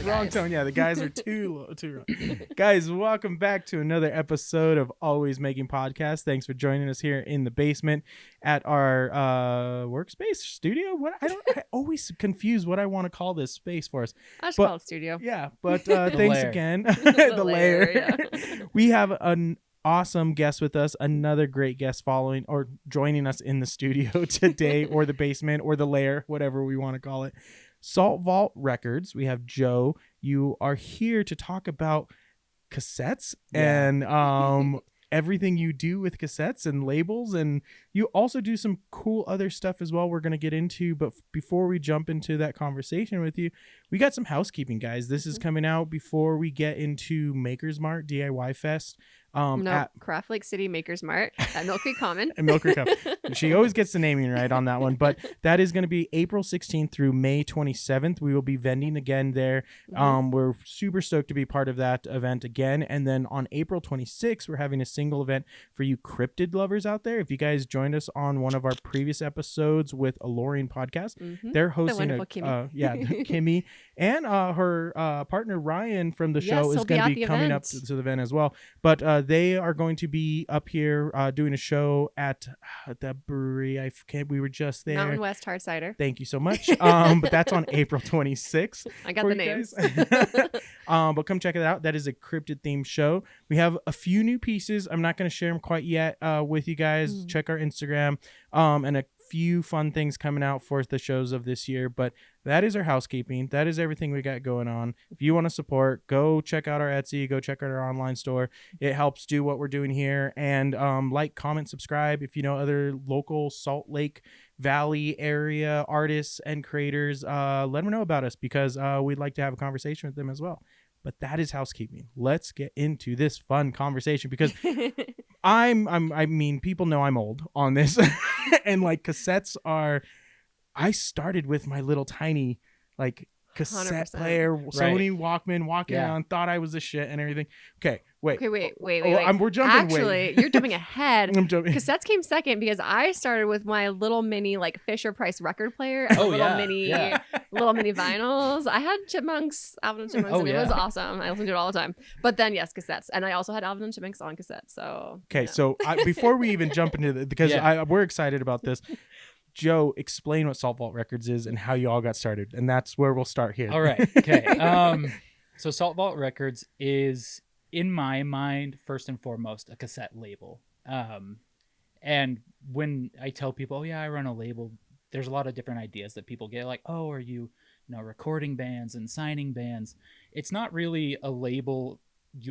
Wrong tone. Yeah, the guys are too wrong. Guys, welcome back to another episode of Always Making Podcasts. Thanks for joining us here in the basement at our workspace studio. I always confuse what I want to call this space for us. I just call it studio. Yeah, but thanks lair. again. The lair, yeah. We have an awesome guest with us, another great guest following or joining us in the studio today, or the basement, or the lair, whatever we want to call it. Salt Vault Records. We have Joe. You are here to talk about cassettes and everything you do with cassettes and labels, and you also do some cool other stuff as well we're going to get into. But before we jump into that conversation with you, we got some housekeeping, guys. This is coming out before we get into Makers Mart DIY Fest. At Craft Lake City Makers Mart at Mill Creek Common. And Mill Creek Common. She always gets the naming right on that one. But that is going to be April 16th through May 27th. We will be vending again there. We're super stoked to be part of that event again. And then on April 26th, we're having a single event for you cryptid lovers out there. If you guys joined us on one of our previous episodes with Alluring Podcast, they're hosting Kimmy and her partner Ryan from the show is going to be coming up to the event as well. But they are going to be up here doing a show at the brewery. We were just there. Mountain West Hard Cider. Thank you so much. But that's on April 26th. I got the names. But come check it out. That is a cryptid themed show. We have a few new pieces. I'm not going to share them quite yet with you guys. Check our Instagram and a few fun things coming out for the shows of this year. But that is our housekeeping. That is everything we got going on. If you want to support, go check out our Etsy, go check out our online store. It helps do what we're doing here. And like, comment, subscribe. If you know other local Salt Lake Valley area artists and creators, let them know about us, because we'd like to have a conversation with them as well. But that is housekeeping. Let's get into this fun conversation, because I mean, people know I'm old on this. And like cassettes I started with my little tiny like cassette 100%. player, Sony Walkman, walking around, thought I was the shit and everything. Okay, wait. We're jumping. Actually, you're jumping ahead. I'm jumping. Cassettes came second because I started with my little mini like Fisher Price record player. Little mini vinyls. I had Chipmunks, Alvin and Chipmunks, and it was awesome. I listened to it all the time. But then yes, cassettes, and I also had Alvin and Chipmunks on cassette. So okay, so before we even jump into it, because we're excited about this. Joe, explain what Salt Vault Records is and how you all got started. And that's where we'll start here. All right. Okay. So Salt Vault Records is, in my mind, first and foremost, a cassette label. And when I tell people, oh, yeah, I run a label, there's a lot of different ideas that people get. Like, oh, are you recording bands and signing bands? It's not really a label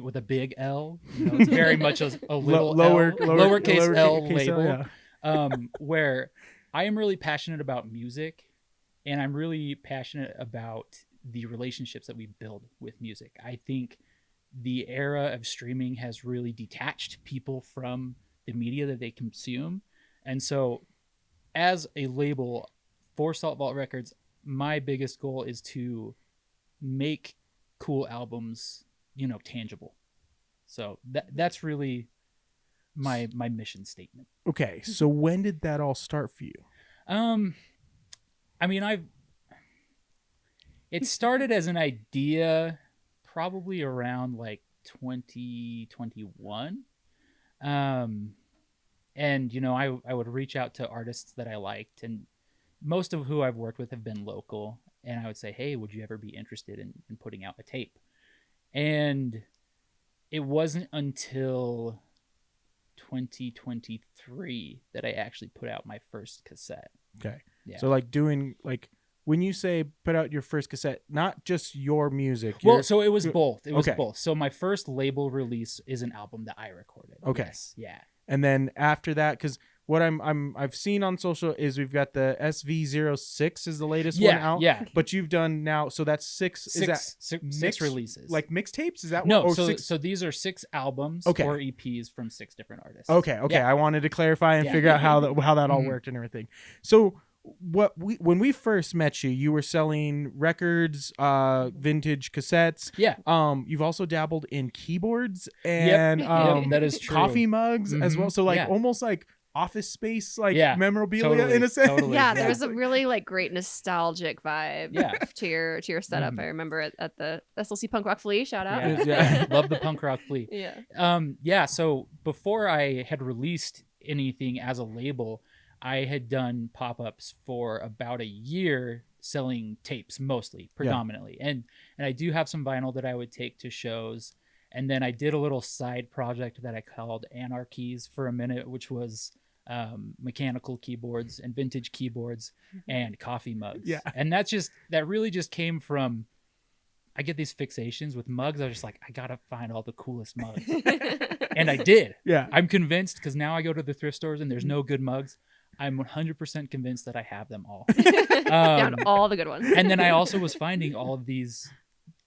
with a big L. It's very much a little lowercase L label. Where I am really passionate about music, and I'm really passionate about the relationships that we build with music. I think the era of streaming has really detached people from the media that they consume. And so as a label for Salt Vault Records, my biggest goal is to make cool albums, tangible. So that's really my mission statement. Okay, so when did that all start for you? I mean, it started as an idea probably around like 2021. And I would reach out to artists that I liked, and most of who I've worked with have been local, and I would say, hey, would you ever be interested in putting out a tape? And it wasn't until 2023 that I actually put out my first cassette. Okay. Yeah. So when you say put out your first cassette, not just your music. So it was both. It was both. So my first label release is an album that I recorded. Okay. Yes. Yeah. And then after that, because what I've seen on social is we've got the SV06 is the latest one out. Yeah. But you've done now, so that's six releases. Like mixtapes? Is that no? What? So these are 6 albums or EPs from 6 different artists. Okay. Yeah. I wanted to clarify and figure out how that all worked and everything. So when we first met you, you were selling records, vintage cassettes. Yeah. You've also dabbled in keyboards and that is true. coffee mugs as well. So almost like Office Space like Yeah, memorabilia totally, in a sense. totally. Yeah, Yeah. there's a really like great nostalgic vibe Yeah. to your setup. I remember it at the SLC Punk Rock Flea. Shout out. Yeah. Yeah. Love the punk rock flea. Yeah. So before I had released anything as a label, I had done pop-ups for about a year selling tapes mostly, predominantly. And I do have some vinyl that I would take to shows. And then I did a little side project that I called Anarchies for a minute, which was mechanical keyboards and vintage keyboards and coffee mugs. Yeah. And that really just came from, I get these fixations with mugs. I was just like, I gotta find all the coolest mugs. And I did. Yeah. I'm convinced, because now I go to the thrift stores and there's no good mugs. I'm 100% convinced that I have them all. Found all the good ones. And then I also was finding all of these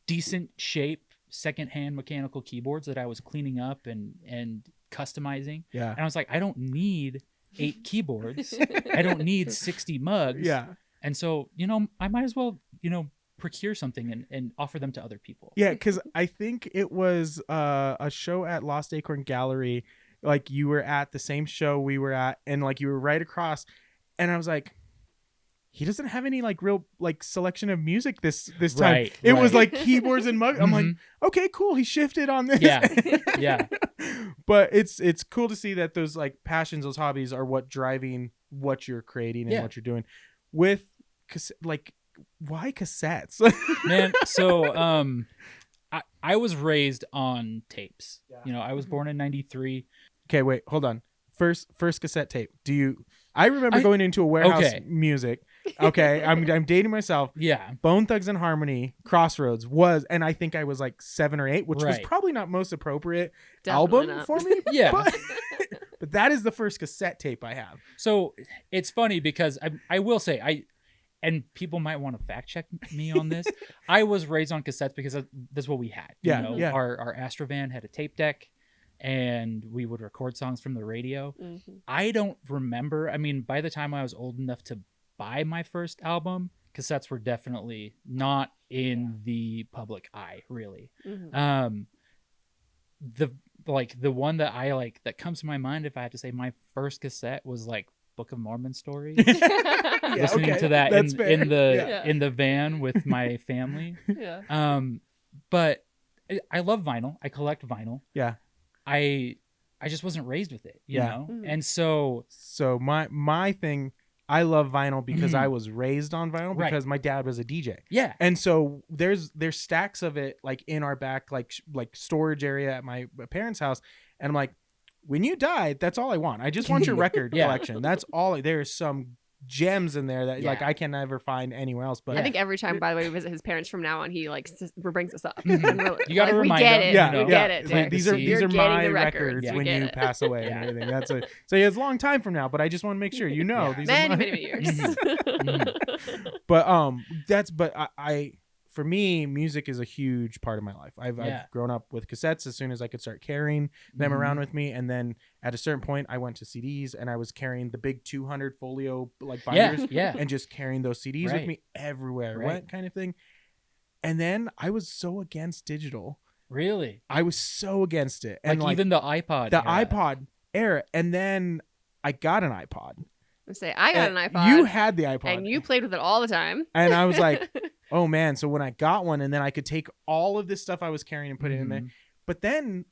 decent shape secondhand mechanical keyboards that I was cleaning up and customizing. Yeah. And I was like, I don't need 8 keyboards. I don't need 60 mugs. Yeah. And so, I might as well, procure something and offer them to other people. Yeah, because I think it was a show at Lost Acorn Gallery. Like you were at the same show we were at, and like you were right across, and I was like, he doesn't have any like real like selection of music this time. Right, it right. was like keyboards and mugs. I'm like, okay, cool. He shifted on this. Yeah, yeah. But it's cool to see that those like passions, those hobbies are what driving what you're creating and what you're doing. With like, why cassettes? Man, so I was raised on tapes. I was born in 93. Okay, wait, hold on. First cassette tape. I remember going into a warehouse music. Okay, I'm dating myself. Yeah. Bone Thugs and Harmony, Crossroads was, and I think I was like 7 or 8, which was probably not most appropriate album for me. Yeah. But that is the first cassette tape I have. So it's funny because I will say, and people might want to fact check me on this. I was raised on cassettes because that's what we had. Yeah. Our Astrovan had a tape deck, and we would record songs from the radio. Mm-hmm. I don't remember. I mean, by the time I was old enough to buy my first album, cassettes were definitely not in the public eye, really. Mm-hmm. The one that I like that comes to my mind, if I have to say my first cassette, was like Book of Mormon stories. Listening to that in the van with my family. Yeah. But I love vinyl. I collect vinyl. Yeah. I just wasn't raised with it, you know? Mm-hmm. And so my thing, I love vinyl because I was raised on vinyl because my dad was a DJ. Yeah. And so there's stacks of it like in our back like storage area at my parents' house, and I'm like, when you die, that's all I want. I just want your record collection. That's all. There's some gems in there that like I can never find anywhere else. But I think every time, by the way, we visit his parents from now on, he like brings us up. You got to remind we get him. it. We get it. Like, these are my records when you pass away Yeah. and everything. That's it. So it's a long time from now, but I just want to make sure these are many years. But I for me, music is a huge part of my life. I've grown up with cassettes as soon as I could start carrying them around with me. And then at a certain point, I went to CDs, and I was carrying the big 200 folio like binders and just carrying those CDs with me everywhere I went, kind of thing. And then I was so against digital. Really? I was so against it. And like even the iPod iPod era. And then I got an iPod. I got an iPod. You had the iPod. And you played with it all the time. And I was like, oh man. So when I got one, and then I could take all of this stuff I was carrying and put it in there. But then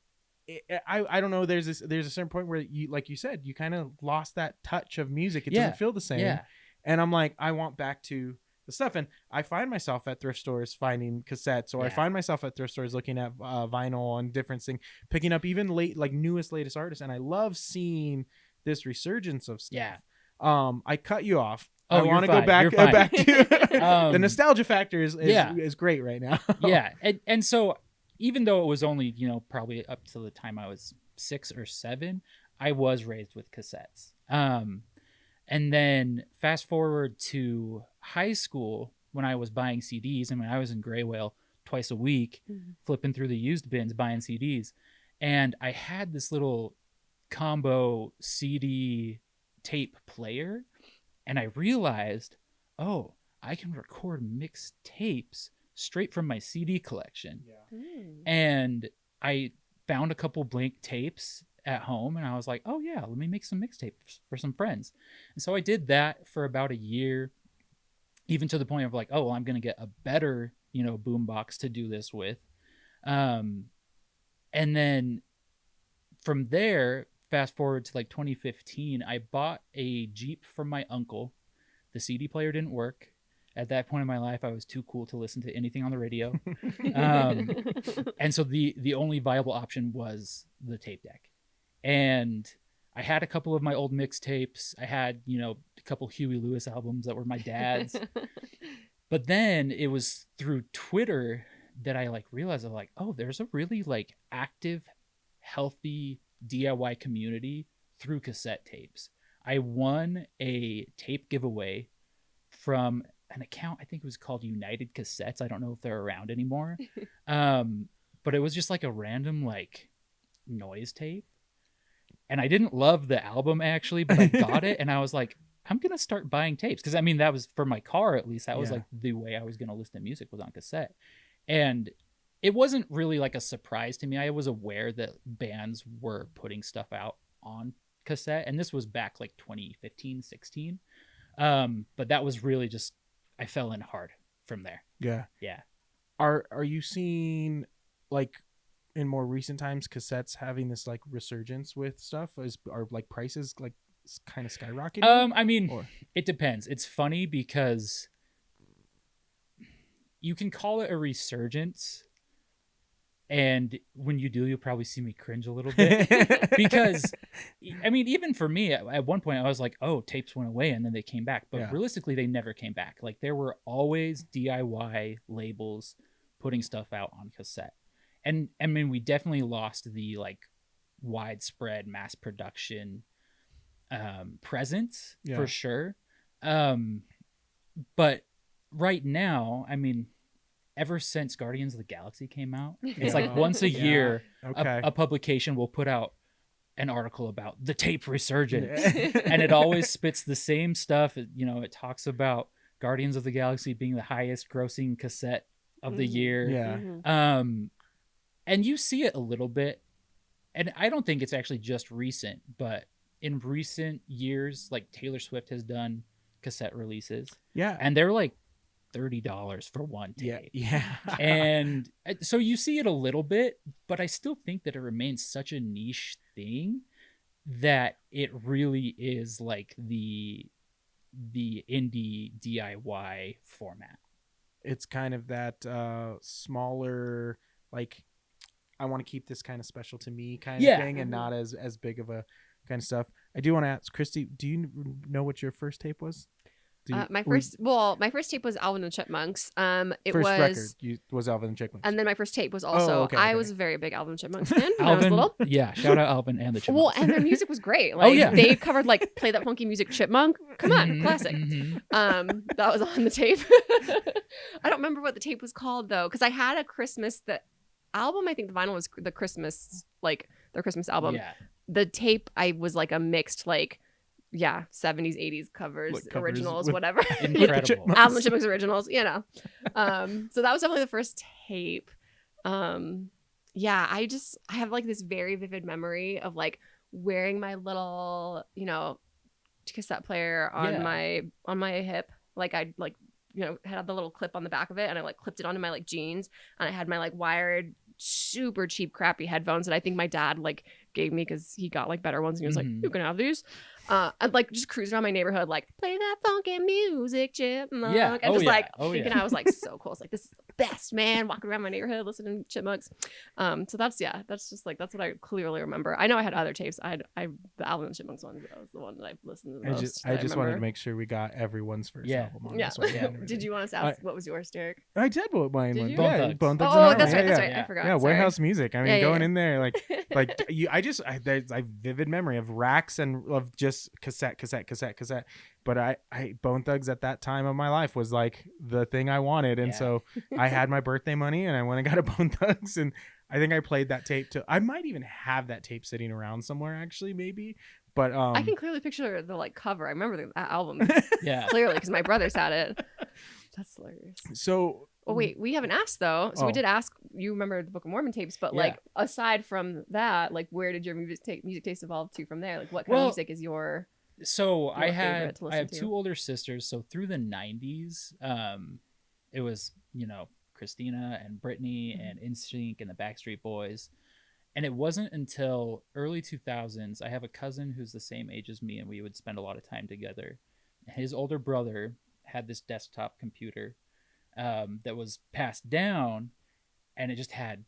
I don't know, there's a certain point where you, like you said, you kind of lost that touch of music. It doesn't feel the same. Yeah. And I'm like, I want back to the stuff. And I find myself at thrift stores finding cassettes, or I find myself at thrift stores looking at vinyl and different things, picking up even latest artists. And I love seeing this resurgence of stuff. Yeah. I cut you off. Oh, I want to go back to the nostalgia factor is great right now. Yeah. And so even though it was only, probably up to the time I was 6 or 7, I was raised with cassettes. And then fast forward to high school when I was buying CDs. I mean, I was in Gray Whale twice a week, flipping through the used bins, buying CDs. And I had this little combo CD tape player, and I realized, I can record mixed tapes straight from my CD collection. And I found a couple blank tapes at home, and I was like, oh yeah, let me make some mixtapes for some friends. And so I did that for about a year, even to the point of like, oh, well, I'm going to get a better, boombox to do this with. And then from there, fast forward to like 2015, I bought a Jeep from my uncle. The CD player didn't work. At that point in my life, I was too cool to listen to anything on the radio. And so the only viable option was the tape deck. And I had a couple of my old mixtapes. I had, a couple Huey Lewis albums that were my dad's. But then it was through Twitter that I like realized, I'm like, oh, there's a really like active, healthy DIY community through cassette tapes. I won a tape giveaway from an account, I think it was called United Cassettes. I don't know if they're around anymore. But it was just like a random like noise tape. And I didn't love the album actually, but I got it and I was like, I'm going to start buying tapes. Because I mean, that was for my car at least. That was like the way I was going to listen to music was on cassette. And it wasn't really like a surprise to me. I was aware that bands were putting stuff out on cassette. And this was back like 2015, 16. But that was really just, I fell in hard from there. Yeah. Yeah. Are you seeing like in more recent times cassettes having this like resurgence with stuff? Are like prices like kind of skyrocketing? I mean, it depends. It's funny because you can call it a resurgence, and when you do, you'll probably see me cringe a little bit. Because I mean, even for me at one point I was like, oh, tapes went away and then they came back, but realistically they never came back. Like there were always DIY labels putting stuff out on cassette. And I mean, we definitely lost the like widespread mass production presence for sure. But right now, I mean, ever since Guardians of the Galaxy came out, it's like once a year, a publication will put out an article about the tape resurgence. And it always spits the same stuff. It talks about Guardians of the Galaxy being the highest grossing cassette of the year. Yeah. And you see it a little bit. And I don't think it's actually just recent, but in recent years, like Taylor Swift has done cassette releases. Yeah. And they're like $30 for one tape. Yeah. And so you see it a little bit, but I still think that it remains such a niche thing that it really is like the indie DIY format. It's kind of that smaller, like, I want to keep this kind of special to me kind of thing, and not as big of a kind of stuff. I do want to ask Christy, do you know what your first tape was? My first tape was Alvin and the Chipmunks. Record was Alvin and the Chipmunks, and then my first tape was also. Okay. I was a very big Alvin and the Chipmunks fan when I was little. Yeah, shout out Alvin and the Chipmunks. Well, and their music was great. Like they covered like "Play That Funky Music, Chipmunk." Come on, classic. That was on the tape. I don't remember what the tape was called though, because I had a Christmas album. I think the vinyl was the Christmas, like their Christmas album. Yeah. The tape I was like a mixed like. Yeah, 70s, 80s covers originals, whatever. Incredible. Alvin and Chipmunks originals, So that was definitely the first tape. I have like this very vivid memory of like wearing my little, cassette player on my hip. Like I'd like, had the little clip on the back of it, and I like clipped it onto my like jeans, and I had my like wired super cheap crappy headphones that I think my dad like gave me because he got like better ones, and he was like, you can have these. I'd like just cruise around my neighborhood like, play that funky music, Chipmunk. And thinking I was like so cool. It's like, this is the best, man. Walking around my neighborhood listening to Chipmunks. So that's just like, that's what I clearly remember. I know I had other tapes. The Alvin and Chipmunks one, that was the one that I listened to the most. I just wanted to make sure we got everyone's first album on this one. Did you want us to ask what was yours, Derek? I did what mine was. Bone Thugs. Oh, that's right. I forgot. Yeah, warehouse music. I mean, going in there like there's a vivid memory of racks and of just cassette. But I Bone Thugs at that time of my life was like the thing I wanted, and so I had my birthday money and I went and got a Bone Thugs, and I think I played that tape too. I might even have that tape sitting around somewhere actually, maybe. But I can clearly picture the like cover. I remember that album. Yeah, clearly because my brothers had it. That's hilarious. So Oh wait, we haven't asked though. So we Oh. did ask. You remember the Book of Mormon tapes, but Yeah. like aside from that, like where did your music taste evolve to from there? Like what kind of music is your So I favorite to I listen have to? 2 older sisters. So through the 90s, it was, Christina and Britney and NSYNC and the Backstreet Boys. And it wasn't until early 2000s. I have a cousin who's the same age as me, and we would spend a lot of time together. His older brother had this desktop computer that was passed down, and it just had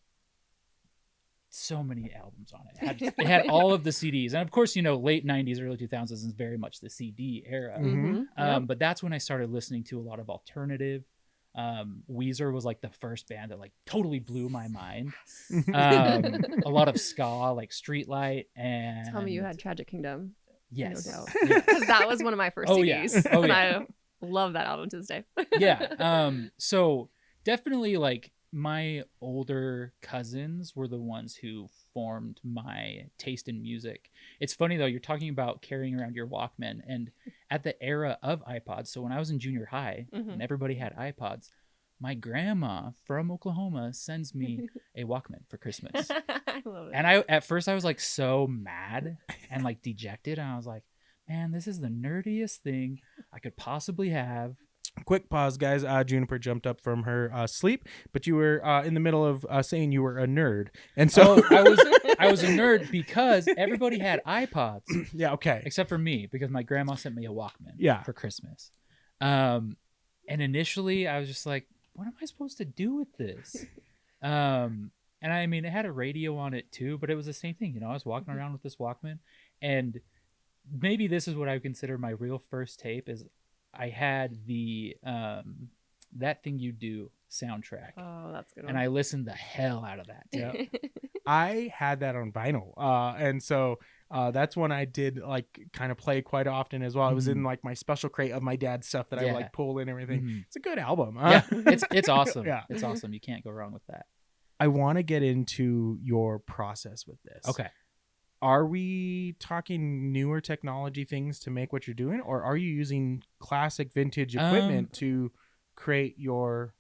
so many albums on it. It had all of the CDs. And of course, late 90s, early 2000s is very much the CD era. Mhm. But that's when I started listening to a lot of alternative. Weezer was like the first band that like totally blew my mind. A lot of ska, like Streetlight, and Tell me you had Tragic Kingdom. yes, No doubt. yeah. Because that was one of my first Oh, yeah. CDs. Oh, and yeah. I love that album to this day. Yeah. So definitely like my older cousins were the ones who formed my taste in music. It's funny though, you're talking about carrying around your Walkman, and at the era of iPods, so when I was in junior high and everybody had iPods, my grandma from Oklahoma sends me a Walkman for Christmas. I love it. And at first I was like so mad and like dejected, and I was like, man, this is the nerdiest thing I could possibly have. Quick pause, guys. Juniper jumped up from her sleep, but you were in the middle of saying you were a nerd, and so I was a nerd because everybody had iPods. Yeah, okay. Except for me, because my grandma sent me a Walkman for Christmas. And initially I was just like, what am I supposed to do with this? And I mean, it had a radio on it too, but it was the same thing. I was walking around with this Walkman, and maybe this is what I would consider my real first tape is I had the That Thing You Do soundtrack. Oh, that's a good one. And I listened the hell out of that. Yeah. I had that on vinyl. And so that's one I did like kind of play quite often as well. It was in like my special crate of my dad's stuff that I would like pull in and everything. It's a good album. Yeah, it's awesome. Yeah. It's awesome. You can't go wrong with that. I want to get into your process with this. Okay. Are we talking newer technology things to make what you're doing, or are you using classic vintage equipment to create your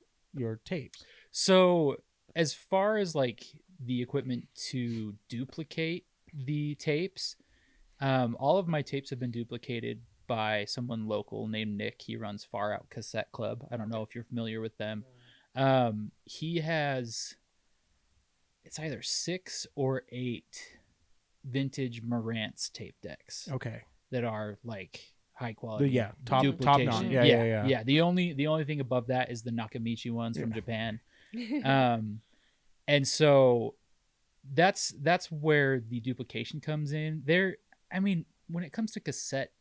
tapes? So as far as like the equipment to duplicate the tapes, all of my tapes have been duplicated by someone local named Nick. He runs Far Out Cassette Club. I don't know if you're familiar with them. He has, it's either 6 or 8 vintage Marantz tape decks. Okay. That are like high quality. Top duplication. notch. Yeah. The only thing above that is the Nakamichi ones from Japan. And so that's where the duplication comes in. When it comes to cassette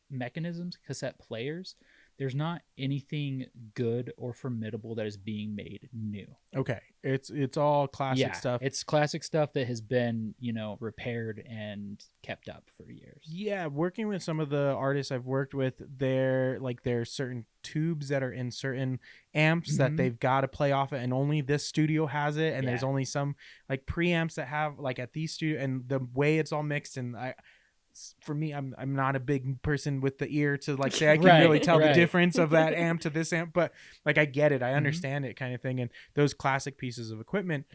mechanisms, cassette players, there's not anything good or formidable that is being made new. Okay. It's all classic stuff. It's classic stuff that has been, repaired and kept up for years. Yeah, working with some of the artists I've worked with, there's certain tubes that are in certain amps that they've got to play off it, and only this studio has it, and there's only some like preamps that have like at these studio, and the way it's all mixed, and for me, I'm not a big person with the ear to like say I can really tell the difference of that amp to this amp, but like I get it, I understand it, kind of thing. And those classic pieces of equipment,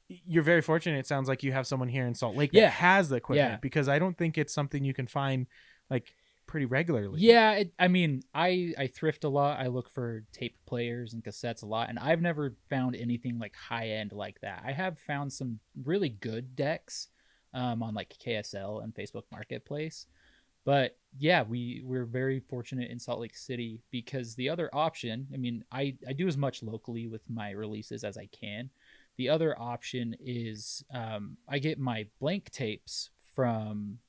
you're very fortunate. It sounds like you have someone here in Salt Lake that has the equipment, because I don't think it's something you can find like pretty regularly. Yeah, I thrift a lot. I look for tape players and cassettes a lot, and I've never found anything like high end like that. I have found some really good decks on like KSL and Facebook Marketplace. But yeah, we're very fortunate in Salt Lake City, because the other option, I do as much locally with my releases as I can. The other option is I get my blank tapes from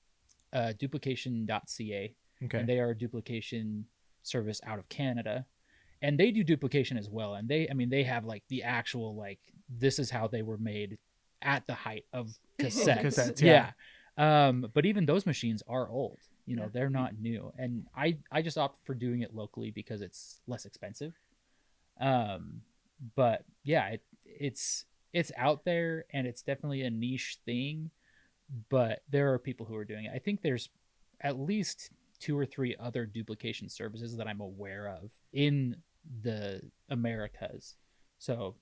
duplication.ca. Okay. And they are a duplication service out of Canada. And they do duplication as well. And they have like the actual, like, this is how they were made at the height of cassettes. Yeah. But even those machines are old. They're not new. And I just opt for doing it locally because it's less expensive. But yeah, it's out there, and it's definitely a niche thing, but there are people who are doing it. I think there's at least 2 or 3 other duplication services that I'm aware of in the Americas. So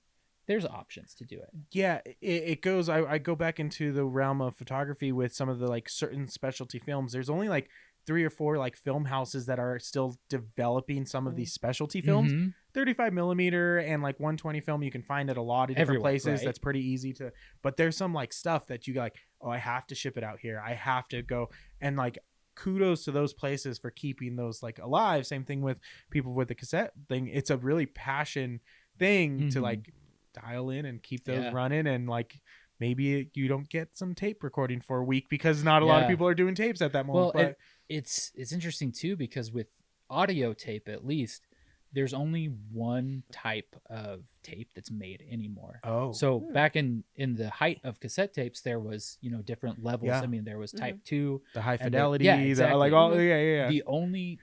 there's options to do it. Yeah, it goes. I go back into the realm of photography with some of the like certain specialty films. There's only like 3 or 4 like film houses that are still developing some of these specialty films. 35 millimeter and like 120 film you can find at a lot of different places. Right? That's pretty easy to. But there's some like stuff that you like. Oh, I have to ship it out here. I have to go and like. Kudos to those places for keeping those like alive. Same thing with people with the cassette thing. It's a really passion thing to like dial in and keep those running, and like maybe you don't get some tape recording for a week because not a lot of people are doing tapes at that moment. Well, but it's interesting too, because with audio tape, at least, there's only one type of tape that's made anymore. So back in the height of cassette tapes, there was, you know, different levels. I mean, there was type 2, the high fidelity, exactly. like all The only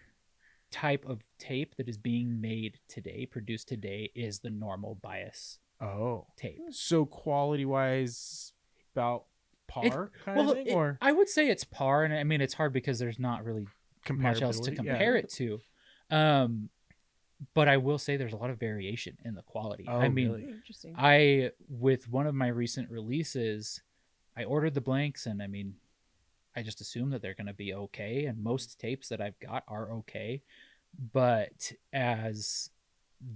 type of tape that is being made today, produced today, is the normal bias tape. So quality wise, about par kind of thing? Or I would say it's par, and I mean it's hard because there's not really much else to compare it to. But I will say there's a lot of variation in the quality. I mean, really? Interesting. With one of my recent releases, I ordered the blanks, and I mean, I just assume that they're going to be okay, and most tapes that I've got are okay. But as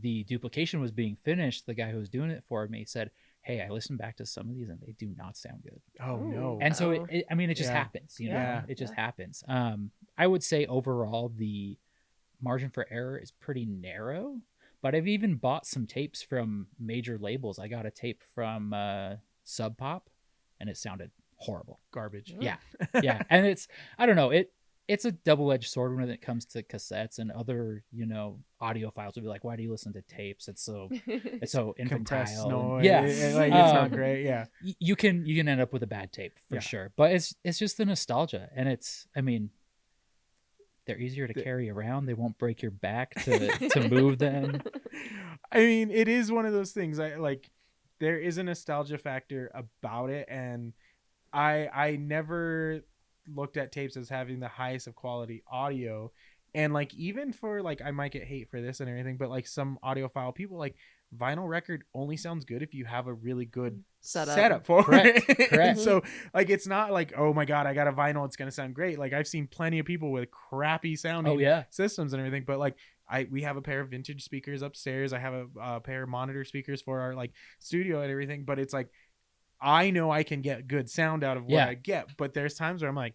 the duplication was being finished, the guy who was doing it for me said, "Hey, I listened back to some of these and they do not sound good." Oh no! And so it just happens, you know. It just happens. I would say overall the margin for error is pretty narrow, but I've even bought some tapes from major labels. I got a tape from Sub Pop, and it sounded horrible, garbage. Yeah, and I don't know, it's a double-edged sword when it comes to cassettes, and other, you know, audiophiles will be like, "Why do you listen to tapes? It's so infantile." Noise. Like, it's not great. Yeah, you can end up with a bad tape for sure, but it's just the nostalgia, and I mean, they're easier to carry around. They won't break your back to move them. I mean, it is one of those things. There is a nostalgia factor about it, and I never looked at tapes as having the highest of quality audio. And like, even for like, I might get hate for this and everything, but like some audiophile people, like vinyl record only sounds good if you have a really good setup for it. Correct. So like, it's not like, oh my God, I got a vinyl, it's going to sound great. Like, I've seen plenty of people with crappy sounding systems and everything, but like we have a pair of vintage speakers upstairs. I have a pair of monitor speakers for our like studio and everything, but it's like, I know I can get good sound out of what I get, but there's times where I'm like,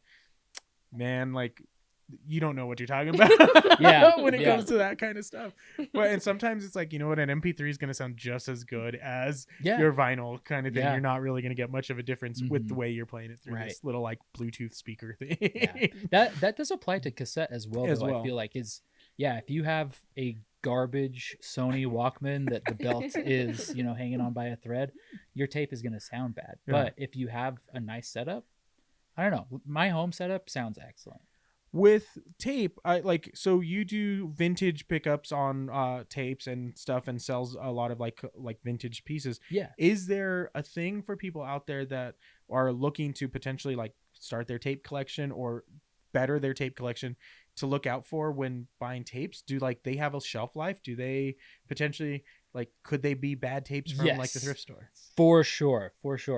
man, like, you don't know what you're talking about when it comes to that kind of stuff. But and sometimes it's like, you know what, an MP3 is going to sound just as good as your vinyl kind of thing. You're not really going to get much of a difference with the way you're playing it through this little like Bluetooth speaker thing. That does apply to cassette as well. I feel like if you have a garbage Sony Walkman that the belt is, you know, hanging on by a thread, your tape is going to sound bad. But if you have a nice setup, I don't know, my home setup sounds excellent. With tape, so you do vintage pickups on tapes and stuff, and sells a lot of like vintage pieces. Yeah. Is there a thing for people out there that are looking to potentially like start their tape collection or better their tape collection to look out for when buying tapes? Do like they have a shelf life? Do they potentially like, could they be bad tapes from like the thrift store? For sure.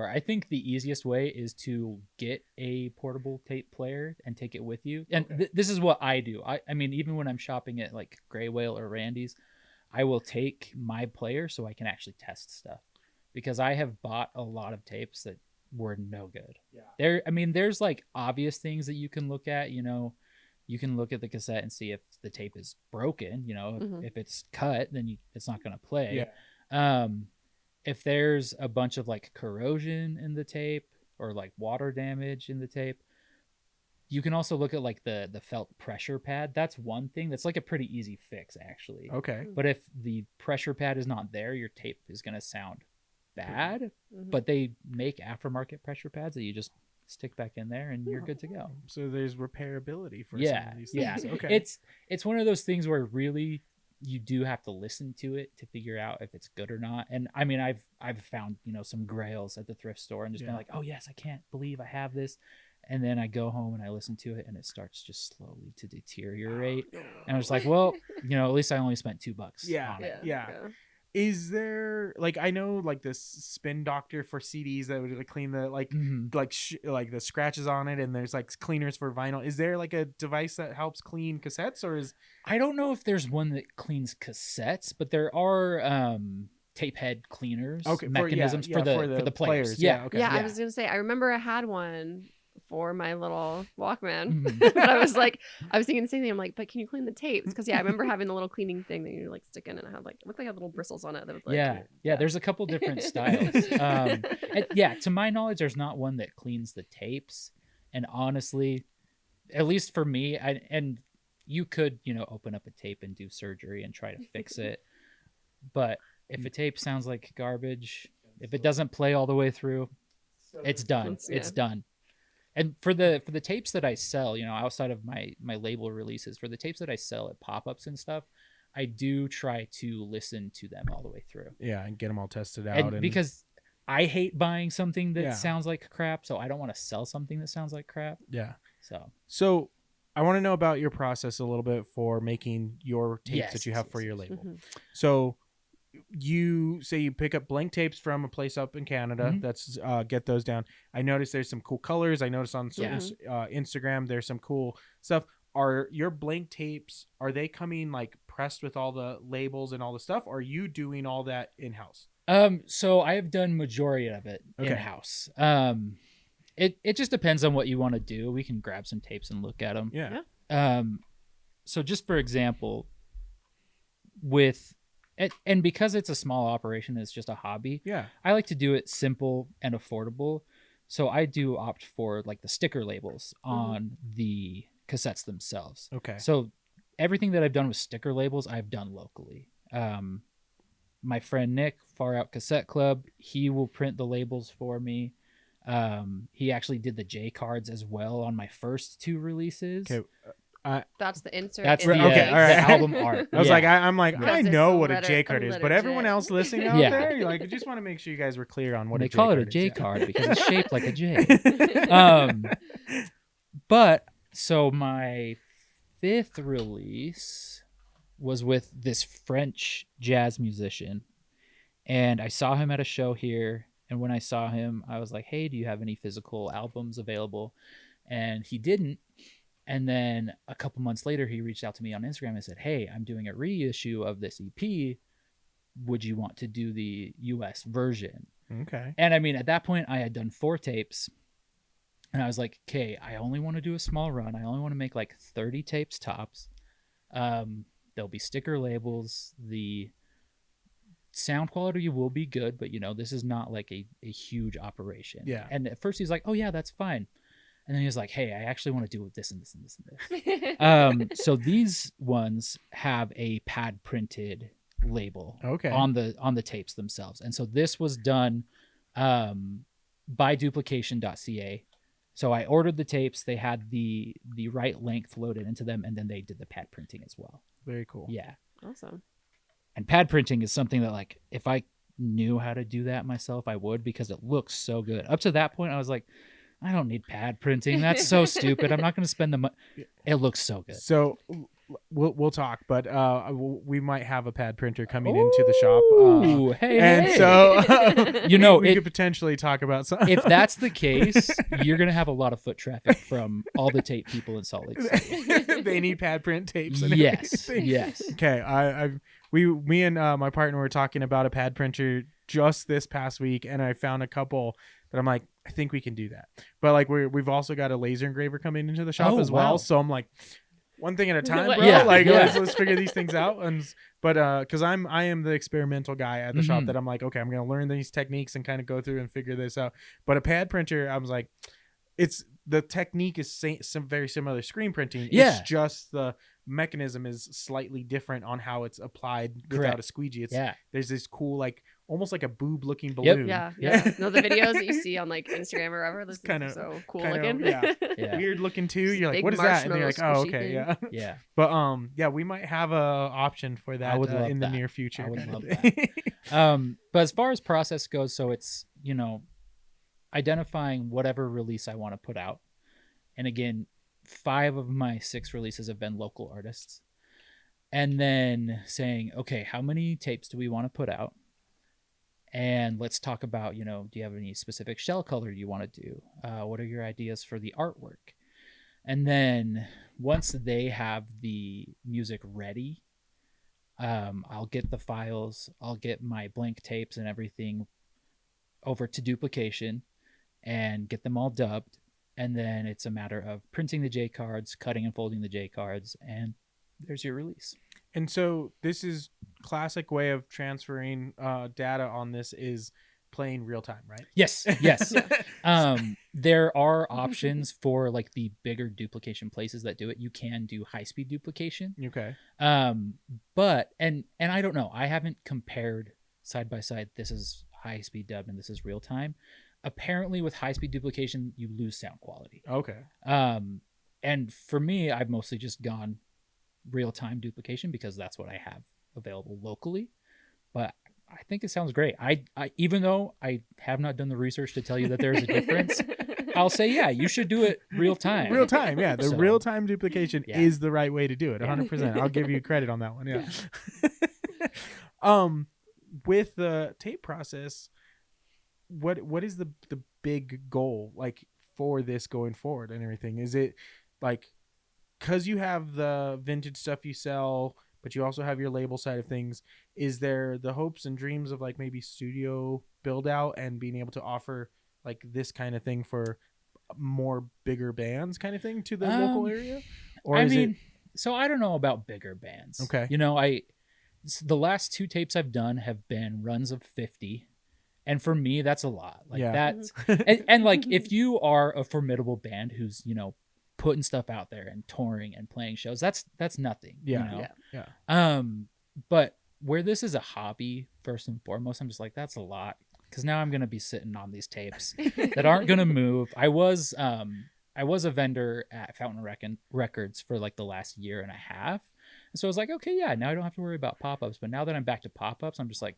I think the easiest way is to get a portable tape player and take it with you. And this is what I do. I mean, even when I'm shopping at like Gray Whale or Randy's, I will take my player so I can actually test stuff, because I have bought a lot of tapes that were no good. Yeah. There's like obvious things that you can look at, you know. You can look at the cassette and see if the tape is broken, you know. If it's cut, then it's not going to play. Yeah. If there's a bunch of like corrosion in the tape or like water damage in the tape, you can also look at like the felt pressure pad. That's one thing that's like a pretty easy fix, actually. Okay. But if the pressure pad is not there, your tape is going to sound bad. But they make aftermarket pressure pads that you just stick back in there and you're good to go. So there's repairability for some of these things. Yeah. Okay. It's one of those things where really you do have to listen to it to figure out if it's good or not. And I mean, I've found, you know, some grails at the thrift store and just been like, oh yes, I can't believe I have this. And then I go home and I listen to it and it starts just slowly to deteriorate. And I was like, well, you know, at least I only spent $2 on it. Yeah. Is there like I know like this spin doctor for CDs that would like clean the like like the scratches on it, and there's like cleaners for vinyl. Is there like a device that helps clean cassettes, or is I don't know if there's one that cleans cassettes, but there are tape head cleaners mechanisms for the players. Yeah. Okay. Yeah, I was gonna say I remember I had one for my little Walkman, but I was thinking the same thing. I'm like, but can you clean the tapes? Because I remember having the little cleaning thing that you like stick in, and it had like it looked like it had little bristles on it. That was like, yeah. There's a couple different styles. To my knowledge, there's not one that cleans the tapes. And honestly, at least for me, and you could open up a tape and do surgery and try to fix it, but if a tape sounds like garbage, if it doesn't play all the way through, it's done. It's done. And for the tapes that I sell, outside of my label releases, for the tapes that I sell at pop-ups and stuff, I do try to listen to them all the way through. Yeah, and get them all tested out. And because I hate buying something that sounds like crap, so I don't want to sell something that sounds like crap. Yeah. So I want to know about your process a little bit for making your tapes that you have for your label. Mm-hmm. So you say you pick up blank tapes from a place up in Canada. That's get those down. I noticed there's some cool colors. I noticed on Instagram there's some cool stuff. Are your blank tapes, are they coming like pressed with all the labels and all the stuff? Or are you doing all that in-house? So I have done majority of it in-house. It just depends on what you want to do. We can grab some tapes and look at them. Yeah. So just for example, and because it's a small operation, it's just a hobby. Yeah. I like to do it simple and affordable. So I do opt for like the sticker labels on the cassettes themselves. Okay. So everything that I've done with sticker labels, I've done locally. My friend Nick, Far Out Cassette Club, he will print the labels for me. He actually did the J cards as well on my first 2 releases. Okay. That's the insert. That's the, all right. The album art. I was like, I'm like, I know what a J card is, but everyone else listening out there, you're like, I just want to make sure you guys were clear on what they a J card is. They call it a J card because it's shaped like a J. But so my 5th release was with this French jazz musician, and I saw him at a show here. And when I saw him, I was like, hey, do you have any physical albums available? And he didn't. And then a couple months later, he reached out to me on Instagram and said, hey, I'm doing a reissue of this EP. Would you want to do the US version? Okay. And I mean, at that point, I had done 4 tapes. And I was like, okay, I only want to do a small run. I only want to make like 30 tapes tops. There'll be sticker labels. The sound quality will be good, but this is not like a huge operation. Yeah. And at first he's like, oh yeah, that's fine. And then he was like, hey, I actually want to do this and this and this and this. So these ones have a pad printed label on the tapes themselves. And so this was done by duplication.ca. So I ordered the tapes. They had the right length loaded into them, and then they did the pad printing as well. Very cool. Yeah. Awesome. And pad printing is something that, like, if I knew how to do that myself, I would, because it looks so good. Up to that point, I was like, I don't need pad printing. That's so stupid. I'm not going to spend the money. It looks so good. So we'll talk, but we might have a pad printer coming into the shop. Hey. So we could potentially talk about something. If that's the case, you're going to have a lot of foot traffic from all the tape people in Salt Lake City. They need pad print tapes. And yes. everything. Yes. Okay. Me and my partner were talking about a pad printer just this past week, and I found a couple that I'm like, I think we can do that. But like we've also got a laser engraver coming into the shop as well. So I'm like, one thing at a time, bro. Yeah, let's figure these things out. But because I am the experimental guy at the shop, that I'm like, okay, I'm gonna learn these techniques and kind of go through and figure this out. But a pad printer, I was like, the technique is some very similar to screen printing. Yeah. It's just the mechanism is slightly different on how it's applied without a squeegee. There's this cool, like almost like a boob looking balloon. Yeah. No, the videos that you see on like Instagram or whatever, this is so cool looking. Weird looking too. You're like, what is that? And you're like, oh, okay, yeah. But we might have a option for that in the near future. I would love that. But as far as process goes, so it's identifying whatever release I want to put out. And again, 5 of my 6 releases have been local artists. and then saying, okay, how many tapes do we want to put out? And let's talk about, do you have any specific shell color you want to do? What are your ideas for the artwork? And then once they have the music ready, I'll get the files, I'll get my blank tapes and everything over to duplication and get them all dubbed. And then it's a matter of printing the J cards, cutting and folding the J cards, and there's your release. And so this is classic way of transferring data on this is playing real time, right? Yes. There are options for like the bigger duplication places that do it. You can do high speed duplication. Okay. But and I don't know. I haven't compared side by side. This is high speed dub and this is real time. Apparently, with high speed duplication, you lose sound quality. Okay. And for me, I've mostly just gone real time duplication because that's what I have available locally. But I think it sounds great. I even though I have not done the research to tell you that there's a difference, I'll say, yeah, you should do it real time. Real time, yeah. The real time duplication is the right way to do it. 100%. I'll give you credit on that one. Yeah. With the tape process, what is the big goal like for this going forward and everything? Is it like because you have the vintage stuff you sell, but you also have your label side of things, is there the hopes and dreams of like maybe studio build out and being able to offer like this kind of thing for more bigger bands kind of thing to the local area? Or so I don't know about bigger bands. Okay. The last 2 tapes I've done have been runs of 50. And for me, that's a lot. Like that's and like if you are a formidable band who's, putting stuff out there and touring and playing shows, that's nothing. Yeah. But where this is a hobby, first and foremost, I'm just like, that's a lot. Because now I'm gonna be sitting on these tapes that aren't gonna move. I was a vendor at Fountain Records for like the last year and a half. And so I was like, okay, yeah, now I don't have to worry about pop-ups. But now that I'm back to pop-ups, I'm just like,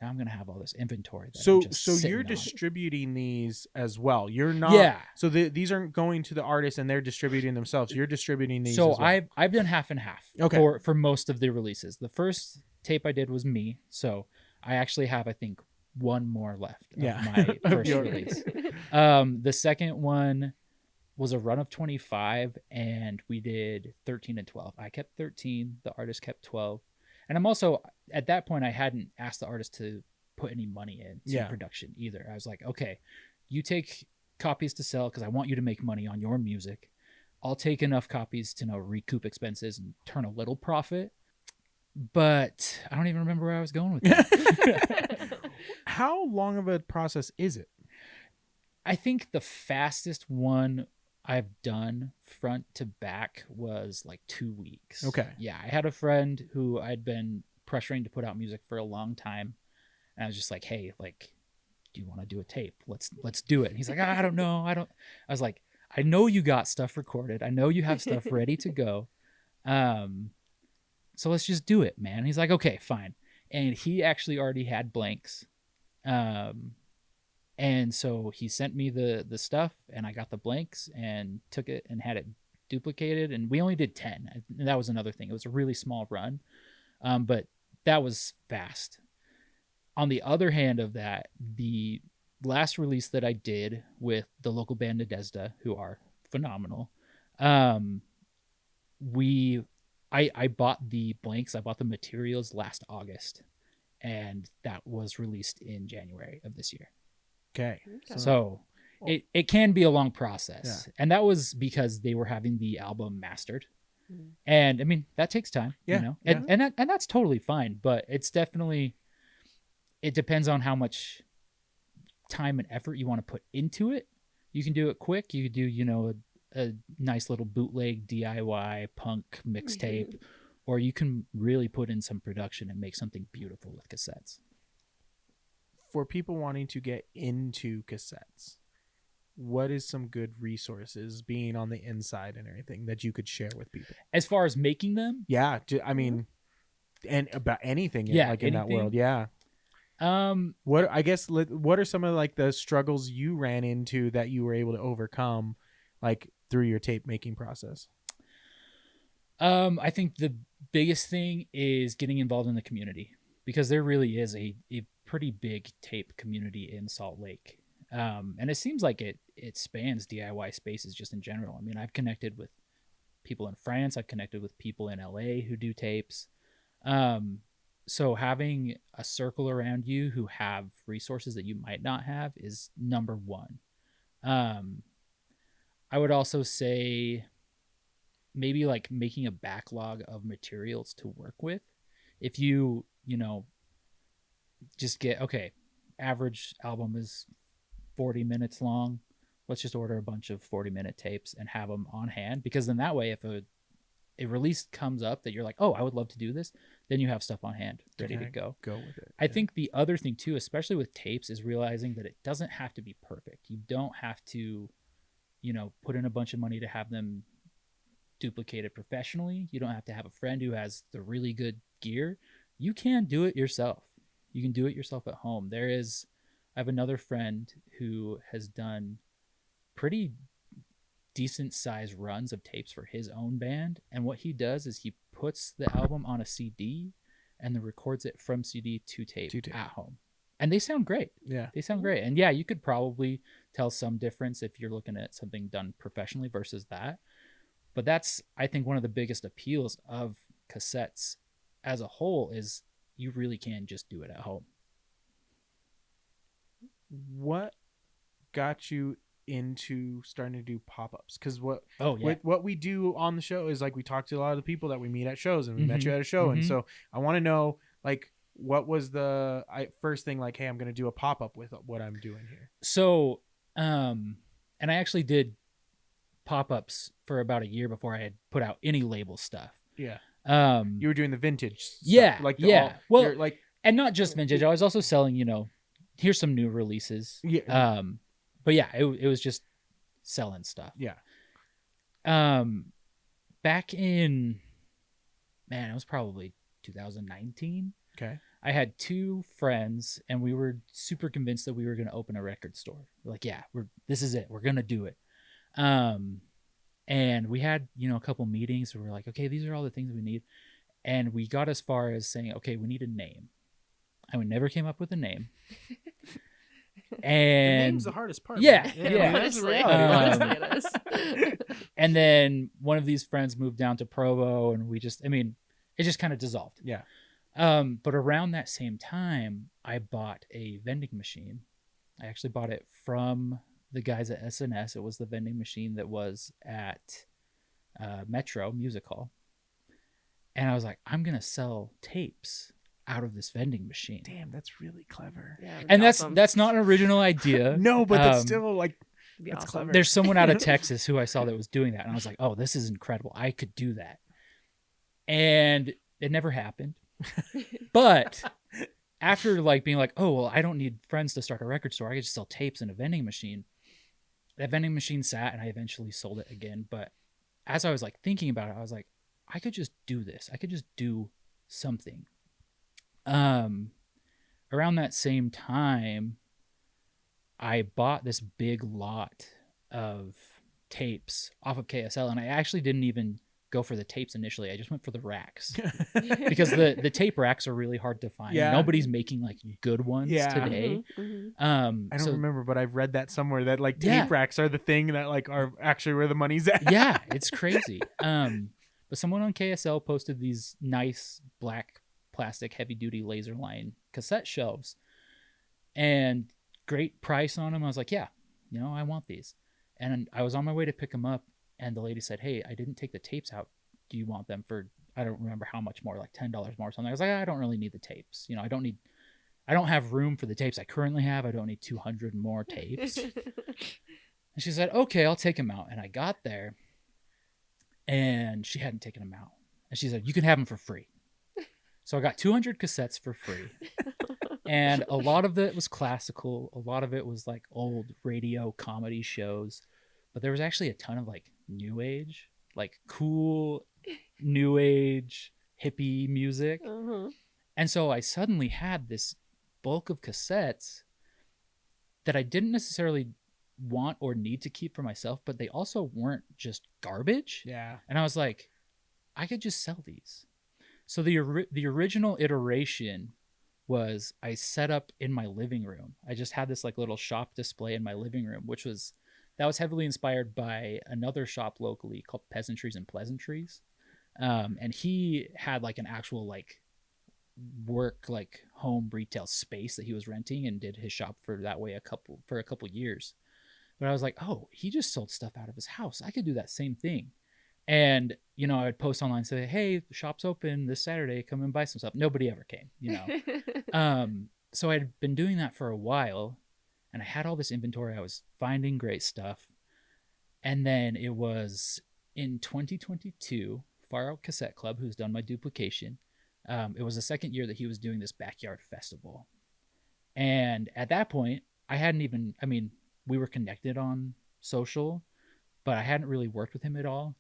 now I'm gonna have all this inventory. So you're distributing these as well. You're not. Yeah. So these aren't going to the artists and they're distributing themselves. You're distributing these. So as well. I've done half and half. Okay. For most of the releases. The first tape I did was me. So I actually have, I think, one more left of my first release. The second one was a run of 25, and we did 13 and 12. I kept 13. The artist kept 12. And I'm also, at that point, I hadn't asked the artist to put any money into production either. I was like, okay, you take copies to sell because I want you to make money on your music. I'll take enough copies to recoup expenses and turn a little profit. But I don't even remember where I was going with that. How long of a process is it? I think the fastest one I've done front to back was like 2 weeks. Okay. Yeah, I had a friend who I'd been pressuring to put out music for a long time, and I was just like, "Hey, like, do you want to do a tape? Let's do it." And he's like, "I don't know. I was like, "I know you got stuff recorded. I know you have stuff ready to go. So let's just do it, man." And he's like, "Okay, fine." And he actually already had blanks. And so he sent me the stuff, and I got the blanks and took it and had it duplicated. And we only did 10. And that was another thing. It was a really small run, but that was fast. On the other hand of that, the last release that I did with the local band Nadezhda, who are phenomenal, I bought the blanks. I bought the materials last August, and that was released in January of this year. Okay. So it can be a long process. Yeah. And that was because they were having the album mastered. Mm. And I mean, that takes time, and that's totally fine, but it's definitely, it depends on how much time and effort you want to put into it. You can do it quick. You could do, a nice little bootleg DIY punk mixtape, or you can really put in some production and make something beautiful with cassettes. For people wanting to get into cassettes, what is some good resources being on the inside and everything that you could share with people? As far as making them? Yeah. I mean, and about anything in that world. Yeah. What are some of like the struggles you ran into that you were able to overcome like through your tape making process? I think the biggest thing is getting involved in the community, because there really is a pretty big tape community in Salt Lake. And it seems like it spans DIY spaces just in general. I mean, I've connected with people in France. I've connected with people in LA who do tapes. So having a circle around you who have resources that you might not have is number one. I would also say maybe like making a backlog of materials to work with. If you just get, okay, average album is 40 minutes long. Let's just order a bunch of 40-minute tapes and have them on hand, because then that way if a release comes up that you're like, oh, I would love to do this, then you have stuff on hand ready to go. Go with it. I think the other thing too, especially with tapes, is realizing that it doesn't have to be perfect. You don't have to, put in a bunch of money to have them duplicated professionally. You don't have to have a friend who has the really good gear. You can do it yourself. You can do it yourself at home. I have another friend who has done pretty decent sized runs of tapes for his own band, and what he does is he puts the album on a CD and then records it from CD to tape at home, and they sound great. They sound great. And you could probably tell some difference if you're looking at something done professionally versus that, but that's, I think, one of the biggest appeals of cassettes as a whole is you really can just do it at home. What got you into starting to do pop-ups? Because what we do on the show is like we talk to a lot of the people that we meet at shows, and we met you at a show, and so I want to know, like, what was the first thing, like, hey, I'm gonna do a pop-up with what I'm doing here. So and I actually did pop-ups for about a year before I had put out any label stuff. You were doing the vintage stuff, well, like, and not just vintage. I was also selling, here's some new releases. But it was just selling stuff. Back in, it was probably 2019. Okay. I had two friends, and we were super convinced that we were going to open a record store. We're like, this is it. We're going to do it. And we had, a couple meetings where we're like, okay, these are all the things we need. And we got as far as saying, okay, we need a name. And we never came up with a name. And the name's the hardest part. Honestly, it is. And then one of these friends moved down to Provo, and it just kind of dissolved. But around that same time, I bought a vending machine. I actually bought it from the guys at SNS. It was the vending machine that was at Metro Music Hall. And I was like, I'm gonna sell tapes out of this vending machine. Damn, that's really clever. And awesome. That's not an original idea. No, but that's still like, that's awesome. clever. There's someone out of Texas who I saw that was doing that, and I was like, oh, this is incredible. I could do that. And it never happened. But after being like, oh, well, I don't need friends to start a record store. I could just sell tapes in a vending machine. That vending machine sat, and I eventually sold it again. But as I was thinking about it, I was like, I could just do this. I could just do something. Around that same time, I bought this big lot of tapes off of KSL, and I actually didn't even go for the tapes initially. I just went for the racks because the tape racks are really hard to find. Nobody's making good ones today. I don't remember, but I've read that somewhere that tape racks are the thing that are actually where the money's at. It's crazy. But someone on KSL posted these nice black plastic heavy duty laser line cassette shelves, and great price on them. I was like, I want these. And I was on my way to pick them up, and the lady said, hey, I didn't take the tapes out. Do you want them for, I don't remember how much more, $10 more or something. I was like, I don't really need the tapes. I don't have room for the tapes I currently have. I don't need 200 more tapes. And she said, okay, I'll take them out. And I got there, and she hadn't taken them out. And she said, you can have them for free. So I got 200 cassettes for free. And a lot of it was classical. A lot of it was old radio comedy shows. But there was actually a ton of new age, cool new age hippie music. And so I suddenly had this bulk of cassettes that I didn't necessarily want or need to keep for myself, but they also weren't just garbage. Yeah. And I was like, I could just sell these. So the original iteration was I set up in my living room. I just had this like little shop display in my living room, that was heavily inspired by another shop locally called Peasantries and Pleasantries. And he had like an actual like work like home retail space that he was renting and did his shop for that way for a couple years. But I was like, oh, he just sold stuff out of his house. I could do that same thing. And, you know, I would post online and say, hey, the shop's open this Saturday. Come and buy some stuff. Nobody ever came, you know. So I'd been doing that for a while, and I had all this inventory. I was finding great stuff. And then it was in 2022, Far Out Cassette Club, who's done my duplication. It was the second year that he was doing this backyard festival. And at that point, we were connected on social, but I hadn't really worked with him at all.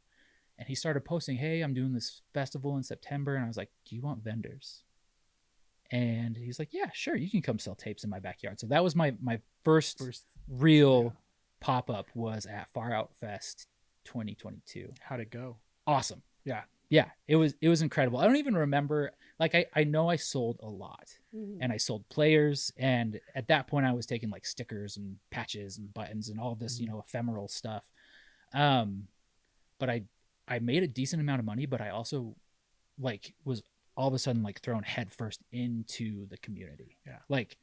And he started posting, hey, I'm doing this festival in September. And I was like, do you want vendors? And he's like, yeah, sure. You can come sell tapes in my backyard. So that was my first real pop-up was at Far Out Fest 2022. How'd it go? Awesome. Yeah. Yeah, it was incredible. I don't even remember, like I know I sold a lot, and I sold players, and at that point I was taking like stickers and patches and buttons and all this, you know, ephemeral stuff. But I made a decent amount of money, but I also like was all of a sudden like thrown headfirst into the community. Yeah. Like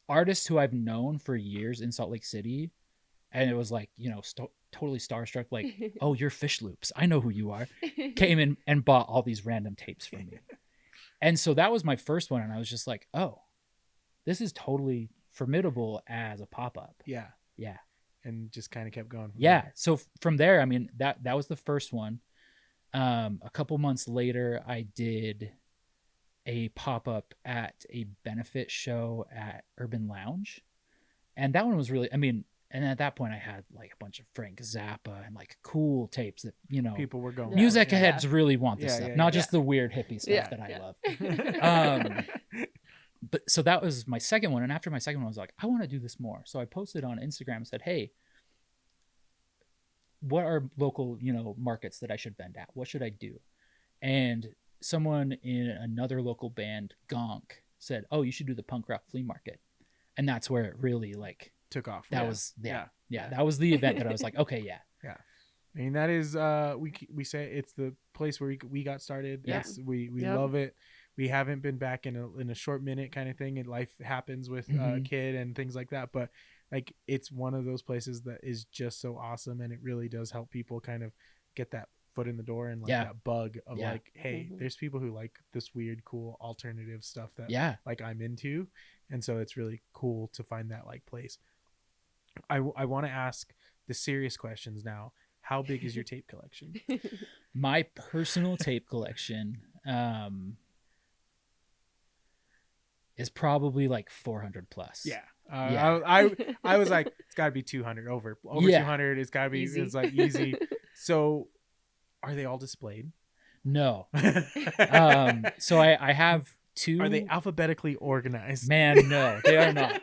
artists who I've known for years in Salt Lake City, and it was like, you know, totally starstruck, like, oh, you're Fish Loops, I know who you are, came in and bought all these random tapes from me. And so that was my first one, and I was just like, oh, this is totally formidable as a pop-up. Yeah. Yeah. And just kind of kept going. Yeah. There. So from there, I mean, that was the first one. A couple months later, I did a pop-up at a benefit show at Urban Lounge. And that one was really, I mean, and at that point I had like a bunch of Frank Zappa and like cool tapes that, you know, people were going. Music heads really want this stuff, not just the weird hippie stuff that I love. But so that was my second one. And after my second one, I was like, I want to do this more. So I posted on Instagram and said, hey, what are local, you know, markets that I should vend at? What should I do? And someone in another local band, Gonk, said, oh, you should do the punk rock flea market. And that's where it really like took off. That was that was the event that I was like, okay, yeah. I mean, that is we say it's the place where we got started. Yeah. We love it. We haven't been back in a short minute kind of thing, and life happens with a kid and things like that. But like, it's one of those places that is just so awesome, and it really does help people kind of get that foot in the door and like that bug of like, hey, there's people who like this weird, cool alternative stuff that like I'm into, and so it's really cool to find that like place. I want to ask the serious questions now. How big is your tape collection? My personal tape collection is probably like 400 plus. Yeah. I was like, it's got to be 200 over 200. It's got to be easy. It's like easy. So are they all displayed? No. So I have two. Are they alphabetically organized? Man, no, they are not.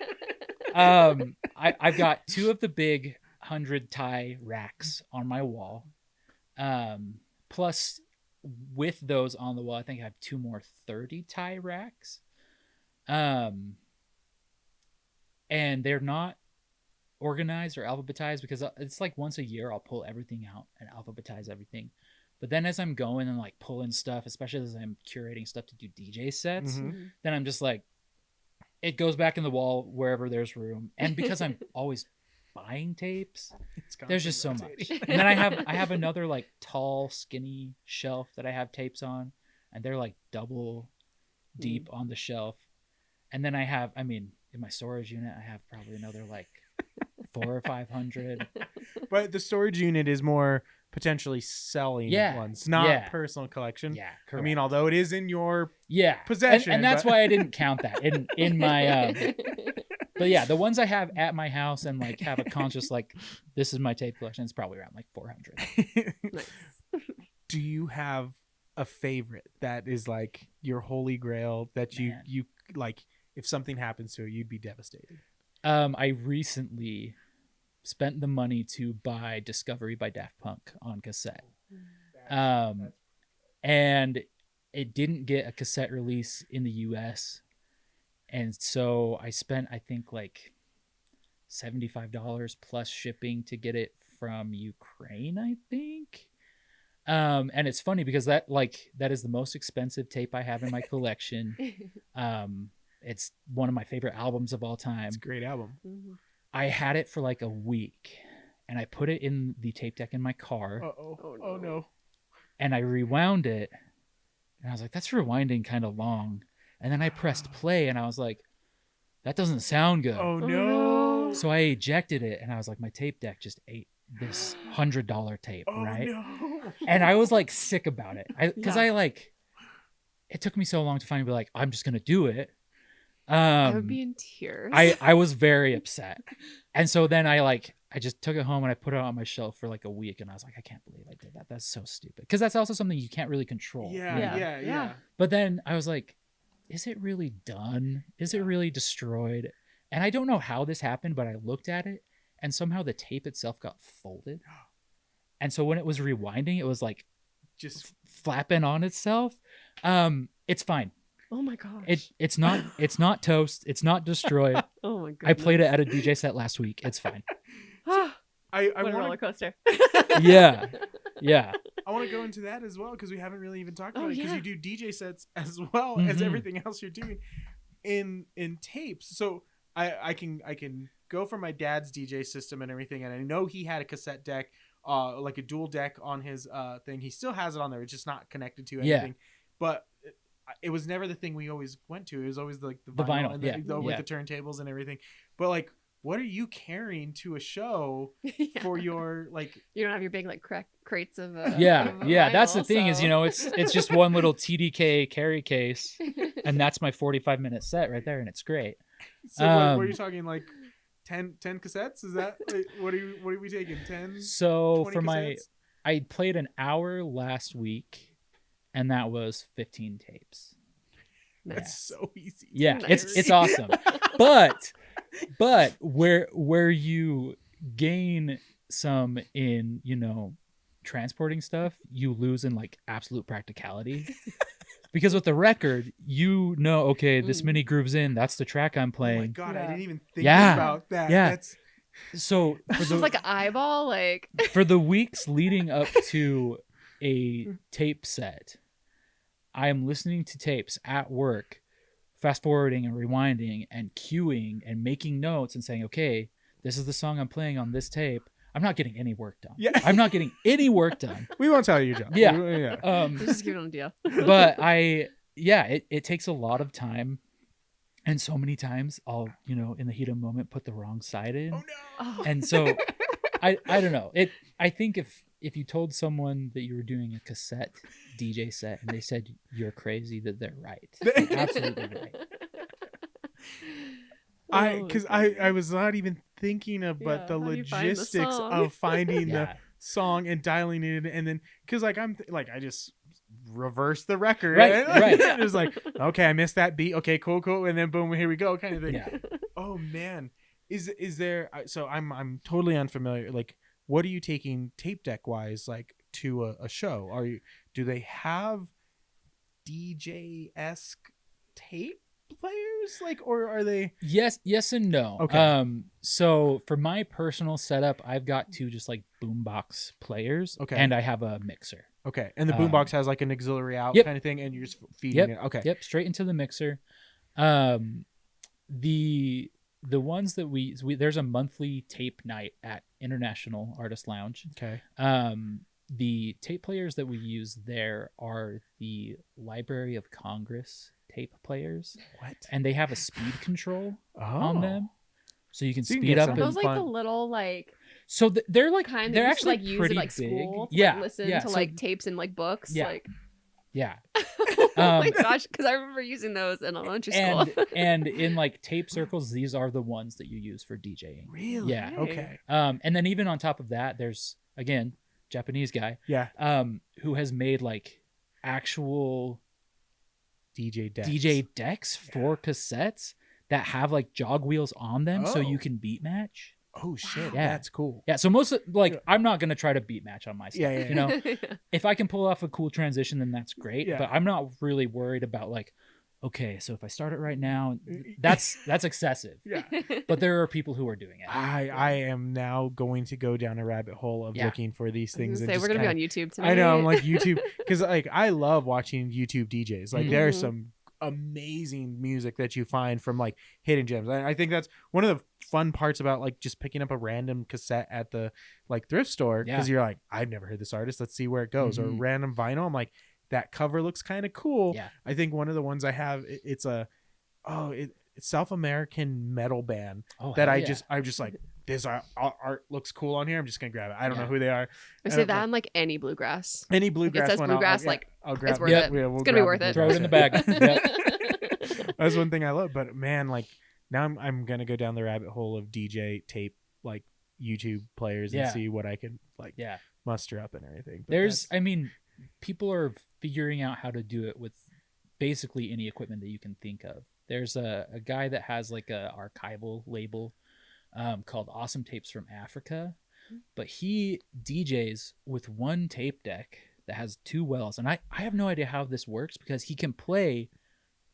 I've got two of the big 100 tie racks on my wall. Plus with those on the wall, I think I have two more 30 tie racks. And they're not organized or alphabetized because it's like once a year I'll pull everything out and alphabetize everything. But then as I'm going and like pulling stuff, especially as I'm curating stuff to do DJ sets, then I'm just like, it goes back in the wall wherever there's room. And because I'm always buying tapes, there's just so much. And then I have another like tall, skinny shelf that I have tapes on, and they're like double deep on the shelf. And then I have, I mean, in my storage unit, I have probably another like 400 or 500. But the storage unit is more potentially selling ones, not personal collection. Yeah, correct. I mean, although it is in your possession. And that's why I didn't count that in my... But yeah, the ones I have at my house and like have a conscious like, this is my tape collection, it's probably around like 400. Nice. Do you have a favorite that is like your holy grail that you like, if something happens to it, you'd be devastated? I recently spent the money to buy Discovery by Daft Punk on cassette. And and it didn't get a cassette release in the US. And so I spent, I think, like $75 plus shipping to get it from Ukraine, I think. And it's funny because that is the most expensive tape I have in my collection. It's one of my favorite albums of all time. It's a great album. I had it for like a week, and I put it in the tape deck in my car. Oh no. And I rewound it, and I was like, that's rewinding kind of long. And then I pressed play, and I was like, that doesn't sound good. Oh no. So I ejected it, and I was like, my tape deck just ate this $100 tape, right? No. And I was like sick about it. Because it took me so long to finally be like, I'm just going to do it. I would be in tears. I was very upset. And so then I just took it home and I put it on my shelf for like a week, and I was like, I can't believe I did that. That's so stupid. Because that's also something you can't really control. Yeah. But then I was like, is it really done? Is it really destroyed? And I don't know how this happened, but I looked at it and somehow the tape itself got folded. And so when it was rewinding, it was like just flapping on itself. It's fine. Oh my gosh. It's not toast. It's not destroyed. Oh my god. I played it at a DJ set last week. It's fine. What a wanna, roller coaster. Yeah. I want to go into that as well, because we haven't really even talked about it, because yeah. you do DJ sets as well as everything else you're doing in tapes. So I can go from my dad's DJ system and everything, and I know he had a cassette deck, like a dual deck on his thing. He still has it on there. It's just not connected to anything. But it was never the thing we always went to. It was always like the vinyl and with the turntables and everything. But like, what are you carrying to a show for your like? You don't have your big like crates of vinyl, that's the thing, is it's just one little TDK carry case, and that's my 45-minute set right there, and it's great. So what are you talking, like 10 cassettes? Is that like, what are we taking, 10? So for cassettes? I played an hour last week, and that was 15 tapes. That's so easy. Yeah, nice. it's awesome. But where you gain some in, transporting stuff, you lose in like absolute practicality. Because with the record, okay, this many grooves in, that's the track I'm playing. Oh my god, I didn't even think about that. Yeah. So it's like an eyeball, like for the weeks leading up to a tape set, I am listening to tapes at work, fast forwarding and rewinding and cueing and making notes and saying, okay, this is the song I'm playing on this tape. I'm not getting any work done. Yeah. I'm not getting any work done. We won't tell you, John. Yeah. Just give it an idea. But it takes a lot of time. And so many times I'll, in the heat of the moment, put the wrong side in. Oh no. And so I don't know. I think if you told someone that you were doing a cassette DJ set and they said you're crazy, that they're right. They're absolutely right. Because I was not even thinking of the logistics of finding the song and dialing it in, and then because I just reverse the record, right. It was like, okay, I missed that beat, okay, cool, and then boom, here we go, kind of thing. Oh man, is there? So I'm totally unfamiliar. Like, what are you taking tape deck wise, like to a show? Do they have DJ-esque tape players, like, or are they? Yes and no. Okay. So for my personal setup, I've got two just like boombox players. Okay. And I have a mixer. Okay. And the boombox has like an auxiliary out kind of thing, and you're just feeding it. Okay. Yep. Straight into the mixer. The ones that we there's a monthly tape night at International Artist Lounge. Okay. The tape players that we use there are the Library of Congress tape players. What? And they have a speed control on them, so you can So you speed can up. get Are those like the little like? So they're like kind they're of actually like use pretty at, like big. school to, Yeah, like, listen to so, like tapes and like books. Yeah. Like, yeah. oh my gosh, because I remember using those in elementary school. and in like tape circles, these are the ones that you use for DJing. Really? Yeah. Okay. And then even on top of that, there's again Japanese guy. Yeah. Who has made like actual DJ decks for cassettes that have like jog wheels on them, so you can beat match. Oh shit, Yeah. that's cool. Yeah, so most I'm not gonna try to beat match on my stuff. Yeah. You know, if I can pull off a cool transition, then that's great. Yeah. But I'm not really worried about like, okay, so if I start it right now, that's excessive. Yeah. But there are people who are doing it. I am now going to go down a rabbit hole of looking for these things. Say we're gonna be on YouTube tonight. I know, I'm like YouTube because like I love watching YouTube DJs. Like there's some amazing music that you find from like hidden gems. I think that's one of the fun parts about like just picking up a random cassette at the like thrift store because you're like, I've never heard this artist. Let's see where it goes. Or random vinyl. I'm like, that cover looks kind of cool. Yeah. I think one of the ones I have, it's South American metal band that I'm just like, this art looks cool on here. I'm just gonna grab it. I don't know who they are. I say that on like any bluegrass. Any bluegrass. If it says one, bluegrass, I'll grab it's worth it. Yeah, it's gonna be worth it. Throw it in the bag. That's one thing I love. But man, like now I'm gonna go down the rabbit hole of DJ tape like YouTube players and see what I can like muster up and everything. But I mean, people are figuring out how to do it with basically any equipment that you can think of. There's a guy that has like a archival label called Awesome Tapes from Africa, but he DJs with one tape deck that has 2 wells. And I have no idea how this works because he can play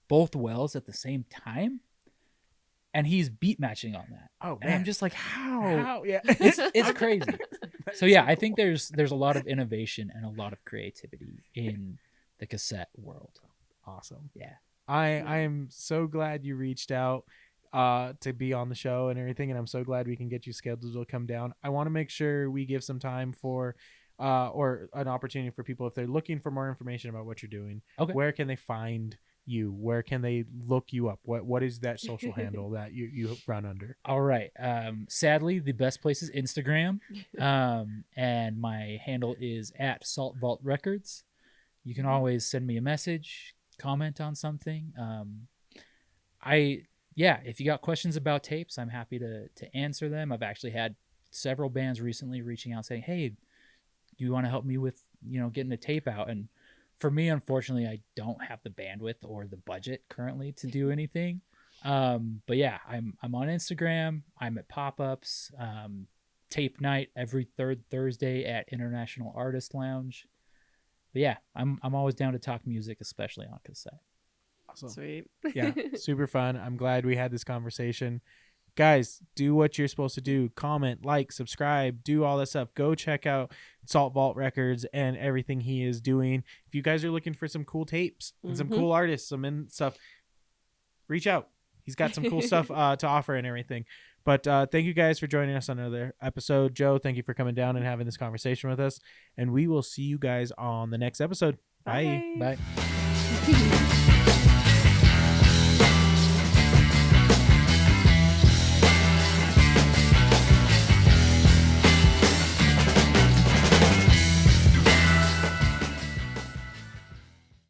both wells at the same time. And he's beat matching on that. Oh, man. And I'm just like, how? Yeah. It's crazy. So yeah, I think there's a lot of innovation and a lot of creativity in the cassette world. Awesome. Yeah. I am so glad you reached out to be on the show and everything, and I'm so glad we can get you scheduled to come down. I want to make sure we give some time for or an opportunity for people if they're looking for more information about what you're doing. Okay. Where can they find you? Where can they look you up? What is that social handle that you run under? All right. Sadly, the best place is Instagram. And my handle is at Salt Vault Records. You can always send me a message, comment on something. If you got questions about tapes, I'm happy to answer them. I've actually had several bands recently reaching out saying, hey, do you want to help me with, getting a tape out? And for me, unfortunately, I don't have the bandwidth or the budget currently to do anything. But yeah, I'm on Instagram. I'm at pop-ups, tape night every third Thursday at International Artist Lounge. But yeah, I'm always down to talk music, especially on cassette. Awesome. Sweet. Yeah, super fun. I'm glad we had this conversation. Guys, do what you're supposed to do. Comment, like, subscribe, do all that stuff. Go check out Salt Vault Records and everything he is doing. If you guys are looking for some cool tapes and some cool artists, some stuff, reach out. He's got some cool stuff to offer and everything. But thank you guys for joining us on another episode. Joe, thank you for coming down and having this conversation with us. And we will see you guys on the next episode. Bye. Bye.